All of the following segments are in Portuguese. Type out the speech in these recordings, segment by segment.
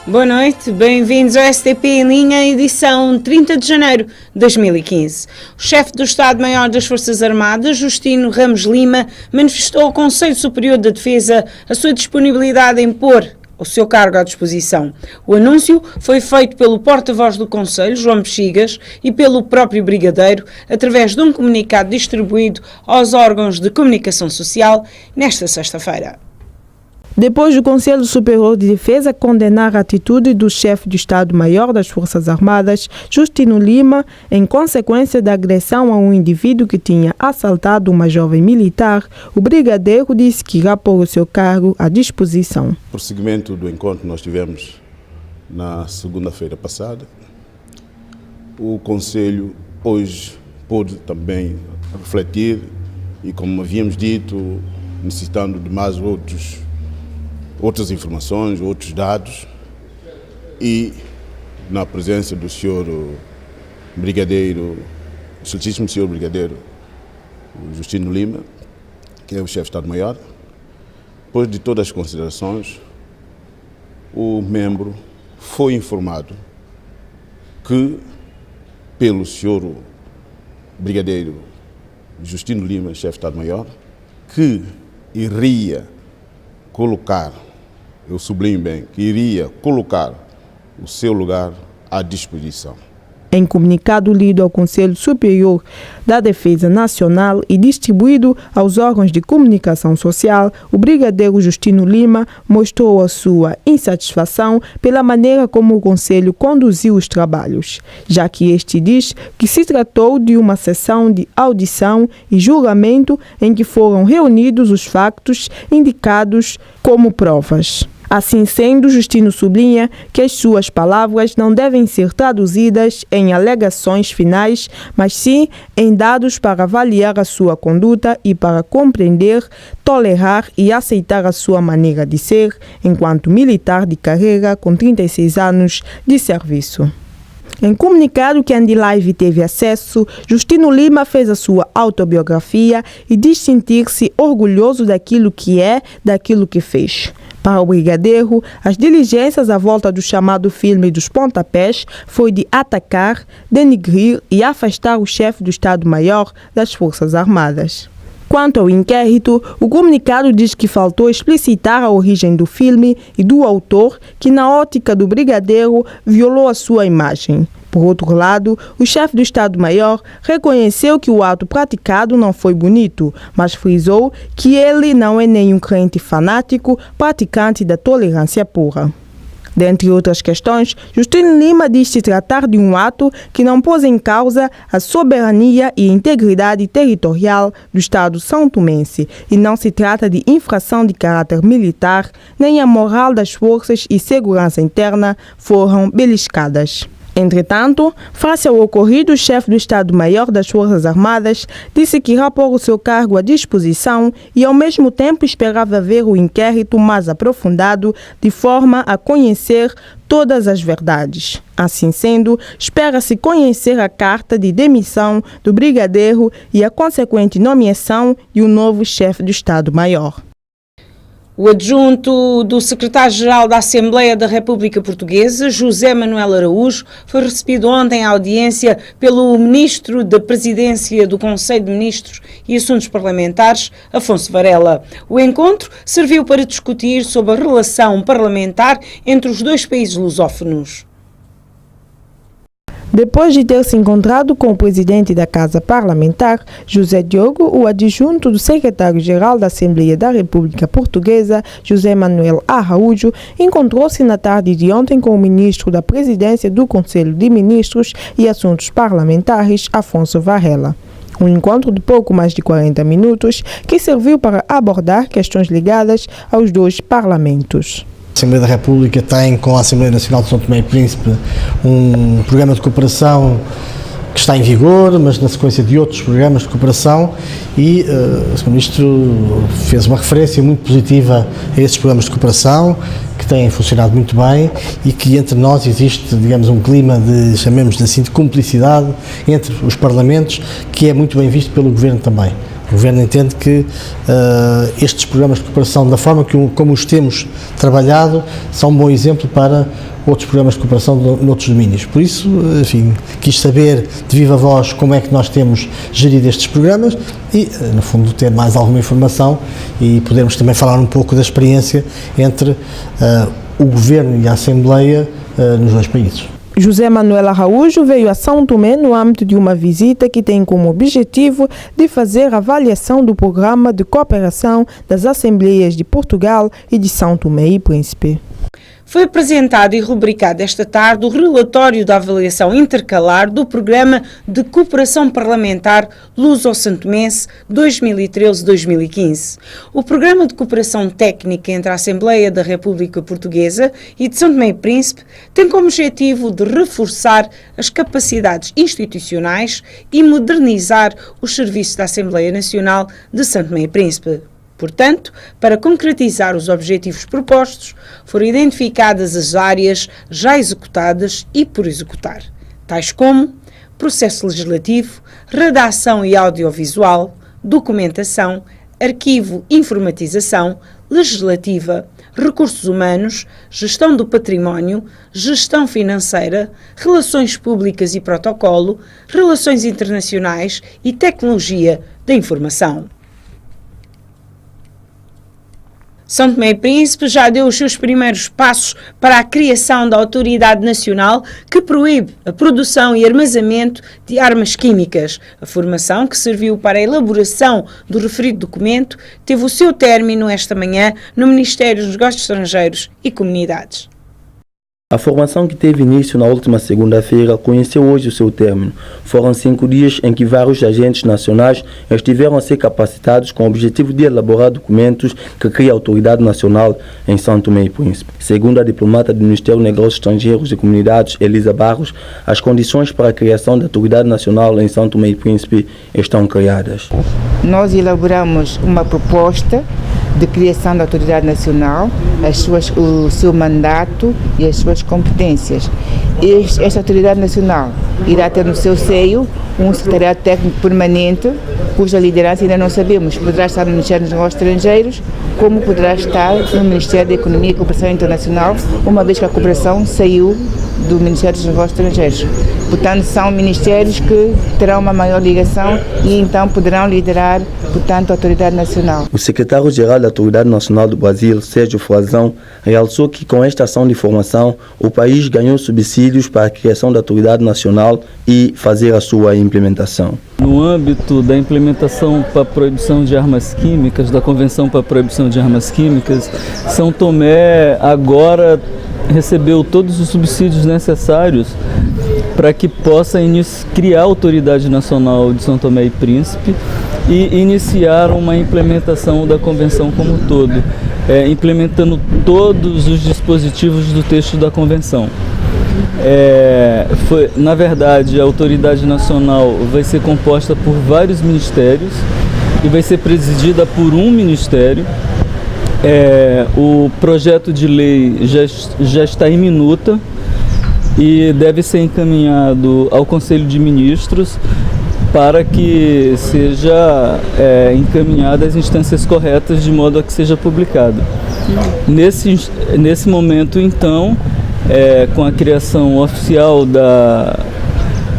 Boa noite, bem-vindos ao STP em linha, edição 30 de janeiro de 2015. O chefe do Estado-Maior das Forças Armadas, Justino Ramos Lima, manifestou ao Conselho Superior da Defesa a sua disponibilidade em pôr o seu cargo à disposição. O anúncio foi feito pelo porta-voz do Conselho, João Bexigas, e pelo próprio Brigadeiro, através de um comunicado distribuído aos órgãos de comunicação social nesta sexta-feira. Depois do Conselho Superior de Defesa condenar a atitude do chefe do Estado-Maior das Forças Armadas, Justino Lima, em consequência da agressão a um indivíduo que tinha assaltado uma jovem militar, o brigadeiro disse que irá pôr o seu cargo à disposição. Prosseguimento do encontro que nós tivemos na segunda-feira passada, o Conselho hoje pôde também refletir e, como havíamos dito, necessitando de mais outras informações, outros dados, e na presença do senhor Brigadeiro, excelentíssimo senhor Brigadeiro Justino Lima, que é o chefe de Estado-Maior, depois de todas as considerações, o membro foi informado que, pelo senhor Brigadeiro Justino Lima, chefe de Estado-Maior, que iria colocar, eu sublinho bem, que iria colocar o seu lugar à disposição. Em comunicado lido ao Conselho Superior da Defesa Nacional e distribuído aos órgãos de comunicação social, o brigadeiro Justino Lima mostrou a sua insatisfação pela maneira como o Conselho conduziu os trabalhos, já que este diz que se tratou de uma sessão de audição e julgamento em que foram reunidos os factos indicados como provas. Assim sendo, Justino sublinha que as suas palavras não devem ser traduzidas em alegações finais, mas sim em dados para avaliar a sua conduta e para compreender, tolerar e aceitar a sua maneira de ser enquanto militar de carreira com 36 anos de serviço. Em comunicado que a Andilive teve acesso, Justino Lima fez a sua autobiografia e diz sentir-se orgulhoso daquilo que é, daquilo que fez. Para o brigadeiro, as diligências à volta do chamado filme dos pontapés foi de atacar, denigrir e afastar o chefe do Estado-Maior das Forças Armadas. Quanto ao inquérito, o comunicado diz que faltou explicitar a origem do filme e do autor que, na ótica do brigadeiro, violou a sua imagem. Por outro lado, o chefe do Estado-Maior reconheceu que o ato praticado não foi bonito, mas frisou que ele não é nenhum crente fanático praticante da tolerância pura. Dentre outras questões, Justino Lima diz se tratar de um ato que não pôs em causa a soberania e integridade territorial do Estado são-tomense e não se trata de infração de caráter militar, nem a moral das forças e segurança interna foram beliscadas. Entretanto, face ao ocorrido, o chefe do Estado-Maior das Forças Armadas disse que irá pôr o seu cargo à disposição e, ao mesmo tempo, esperava ver o inquérito mais aprofundado de forma a conhecer todas as verdades. Assim sendo, espera-se conhecer a carta de demissão do brigadeiro e a consequente nomeação de um novo chefe do Estado-Maior. O adjunto do secretário-geral da Assembleia da República Portuguesa, José Manuel Araújo, foi recebido ontem à audiência pelo ministro da Presidência do Conselho de Ministros e Assuntos Parlamentares, Afonso Varela. O encontro serviu para discutir sobre a relação parlamentar entre os dois países lusófonos. Depois de ter se encontrado com o presidente da Casa Parlamentar, José Diogo, o adjunto do secretário-geral da Assembleia da República Portuguesa, José Manuel Araújo, encontrou-se na tarde de ontem com o ministro da Presidência do Conselho de Ministros e Assuntos Parlamentares, Afonso Varela. Um encontro de pouco mais de 40 minutos que serviu para abordar questões ligadas aos dois parlamentos. A Assembleia da República tem com a Assembleia Nacional de São Tomé e Príncipe um programa de cooperação que está em vigor, mas na sequência de outros programas de cooperação e o Sr. Ministro fez uma referência muito positiva a esses programas de cooperação que têm funcionado muito bem e que entre nós existe, digamos, um clima de, chamemos-lhe assim, de cumplicidade entre os parlamentos que é muito bem visto pelo Governo também. O Governo entende que estes programas de cooperação, da forma como os temos trabalhado, são um bom exemplo para outros programas de cooperação noutros domínios. Por isso, enfim, quis saber de viva voz como é que nós temos gerido estes programas e, no fundo, ter mais alguma informação e podermos também falar um pouco da experiência entre o Governo e a Assembleia nos dois países. José Manuel Araújo veio a São Tomé no âmbito de uma visita que tem como objetivo de fazer avaliação do programa de cooperação das Assembleias de Portugal e de São Tomé e Príncipe. Foi apresentado e rubricado esta tarde o relatório da avaliação intercalar do Programa de Cooperação Parlamentar Luso-Santomense 2013-2015. O Programa de Cooperação Técnica entre a Assembleia da República Portuguesa e de São Tomé e Príncipe tem como objetivo de reforçar as capacidades institucionais e modernizar os serviços da Assembleia Nacional de São Tomé e Príncipe. Portanto, para concretizar os objetivos propostos, foram identificadas as áreas já executadas e por executar, tais como processo legislativo, redação e audiovisual, documentação, arquivo e informatização, legislativa, recursos humanos, gestão do património, gestão financeira, relações públicas e protocolo, relações internacionais e tecnologia da informação. São Tomé e Príncipe já deu os seus primeiros passos para a criação da Autoridade Nacional que proíbe a produção e armazenamento de armas químicas. A formação, que serviu para a elaboração do referido documento, teve o seu término esta manhã no Ministério dos Negócios Estrangeiros e Comunidades. A formação, que teve início na última segunda-feira, conheceu hoje o seu término. Foram 5 dias em que vários agentes nacionais estiveram a ser capacitados com o objetivo de elaborar documentos que criem a Autoridade Nacional em São Tomé e Príncipe. Segundo a diplomata do Ministério dos Negócios Estrangeiros e Comunidades, Elisa Barros, as condições para a criação da Autoridade Nacional em São Tomé e Príncipe estão criadas. Nós elaboramos uma proposta de criação da Autoridade Nacional, o seu mandato e as suas competências. Esta Autoridade Nacional irá ter no seu seio um secretariado técnico permanente, cuja liderança ainda não sabemos. Poderá estar no Ministério dos Negócios Estrangeiros, como poderá estar no Ministério da Economia e Cooperação Internacional, uma vez que a cooperação saiu do Ministério dos Negócios Estrangeiros. Portanto, são ministérios que terão uma maior ligação e então poderão liderar, portanto, a Autoridade Nacional. O secretário-geral da Autoridade Nacional do Brasil, Sérgio Frazão, realçou que com esta ação de formação, o país ganhou subsídios para a criação da Autoridade Nacional e fazer a sua implementação. No âmbito da implementação para a proibição de armas químicas, da Convenção para a Proibição de Armas Químicas, São Tomé agora recebeu todos os subsídios necessários para que possa criar a Autoridade Nacional de São Tomé e Príncipe e iniciar uma implementação da Convenção como um todo, implementando todos os dispositivos do texto da Convenção. Na verdade, a Autoridade Nacional vai ser composta por vários ministérios e vai ser presidida por um ministério. O projeto de lei já está em minuta e deve ser encaminhado ao Conselho de Ministros para que seja encaminhado às instâncias corretas de modo a que seja publicado. Nesse momento, então, com a criação oficial da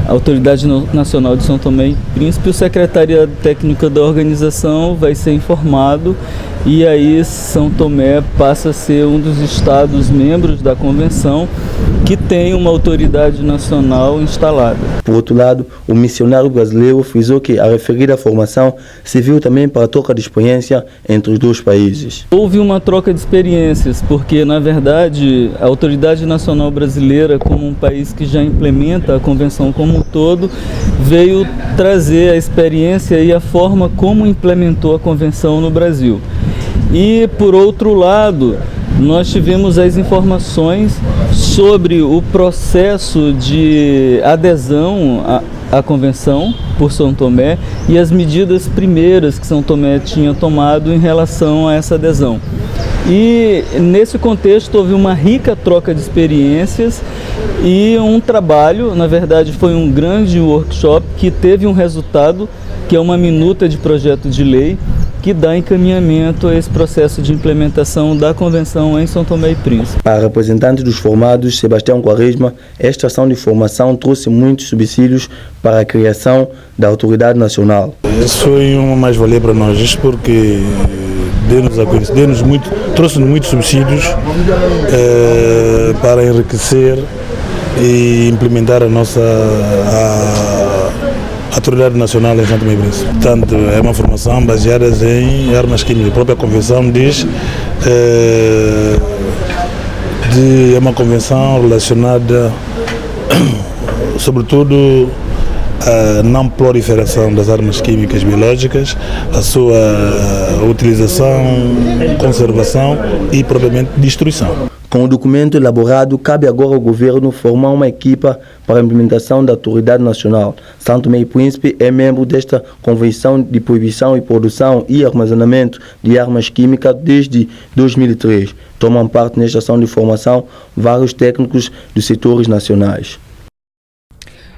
Autoridade Nacional de São Tomé e Príncipe, o secretariado técnico da organização vai ser informado e aí São Tomé passa a ser um dos estados membros da convenção que tem uma autoridade nacional instalada. Por outro lado, o missionário brasileiro frisou que a referida formação serviu também para a troca de experiência entre os dois países. Houve uma troca de experiências, porque na verdade a Autoridade Nacional Brasileira, como um país que já implementa a convenção como um todo, veio trazer a experiência e a forma como implementou a convenção no Brasil. E, por outro lado, nós tivemos as informações sobre o processo de adesão à convenção por São Tomé e as medidas primeiras que São Tomé tinha tomado em relação a essa adesão. E, nesse contexto, houve uma rica troca de experiências e um trabalho, na verdade, foi um grande workshop que teve um resultado que é uma minuta de projeto de lei que dá encaminhamento a esse processo de implementação da Convenção em São Tomé e Príncipe. Para representantes dos formados, Sebastião Quaresma, esta ação de formação trouxe muitos subsídios para a criação da Autoridade Nacional. Isso foi uma mais-valia para nós, isto porque trouxe-nos muitos subsídios para enriquecer e implementar a nossa Autoridade Nacional em São Tomé e Príncipe. Portanto, é uma formação baseada em armas químicas. A própria convenção diz é uma convenção relacionada, sobretudo, a não proliferação das armas químicas biológicas, a sua utilização, conservação e, propriamente, destruição. Com o documento elaborado, cabe agora ao governo formar uma equipa para a implementação da Autoridade Nacional. São Tomé e Príncipe é membro desta Convenção de Proibição e Produção e Armazenamento de Armas Químicas desde 2003. Tomam parte nesta ação de formação vários técnicos dos setores nacionais.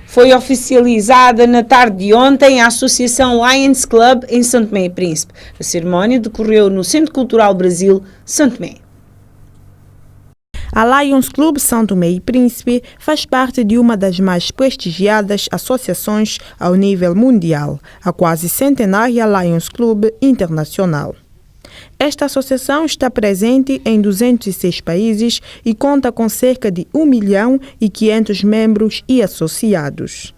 Foi oficializada na tarde de ontem a Associação Lions Club em São Tomé e Príncipe. A cerimónia decorreu no Centro Cultural Brasil, São Tomé. A Lions Club São Tomé e Príncipe faz parte de uma das mais prestigiadas associações ao nível mundial, a quase centenária Lions Club Internacional. Esta associação está presente em 206 países e conta com cerca de 1.500.000 membros e associados.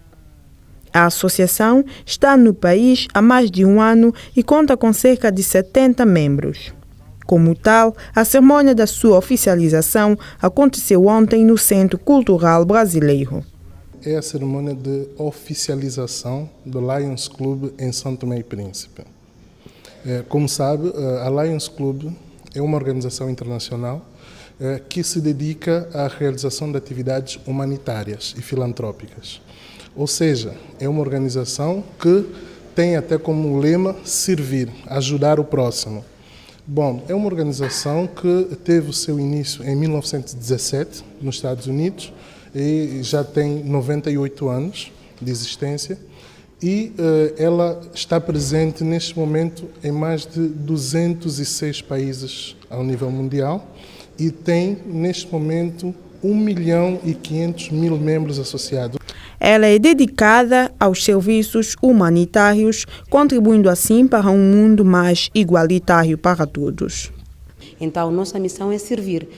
A associação está no país há mais de um ano e conta com cerca de 70 membros. Como tal, a cerimônia da sua oficialização aconteceu ontem no Centro Cultural Brasileiro. É a cerimônia de oficialização do Lions Club em São Tomé e Príncipe. Como sabe, a Lions Club é uma organização internacional que se dedica à realização de atividades humanitárias e filantrópicas. Ou seja, é uma organização que tem até como lema servir, ajudar o próximo. Bom, é uma organização que teve o seu início em 1917, nos Estados Unidos, e já tem 98 anos de existência, e ela está presente neste momento em mais de 206 países ao nível mundial e tem neste momento 1.500.000 membros associados. Ela é dedicada aos serviços humanitários, contribuindo assim para um mundo mais igualitário para todos. Então, nossa missão é servir.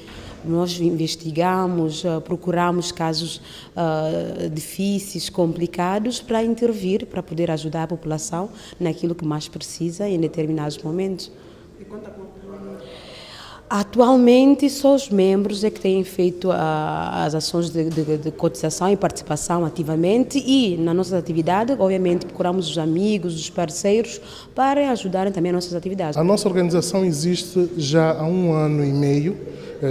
Nós investigamos, procuramos casos difíceis, complicados, para intervir, para poder ajudar a população naquilo que mais precisa em determinados momentos. Atualmente, só os membros é que têm feito as ações de cotização e participação ativamente, e na nossa atividade, obviamente, procuramos os amigos, os parceiros, para ajudarem também as nossas atividades. A nossa organização existe já há 1 ano e meio.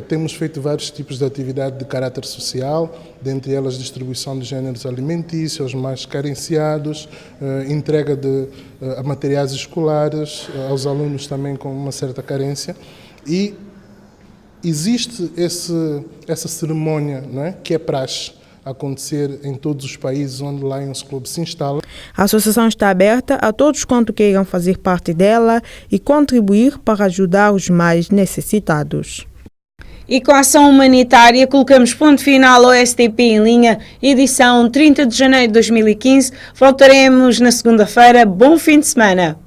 Temos feito vários tipos de atividade de caráter social, dentre elas distribuição de gêneros alimentícios aos mais carenciados, entrega de materiais escolares aos alunos também com uma certa carência. E existe essa cerimônia, não é, que é praxe acontecer em todos os países onde o Lions Club se instala. A associação está aberta a todos quanto queiram fazer parte dela e contribuir para ajudar os mais necessitados. E com a ação humanitária colocamos ponto final ao STP em linha, edição 30 de janeiro de 2015. Voltaremos na segunda-feira. Bom fim de semana.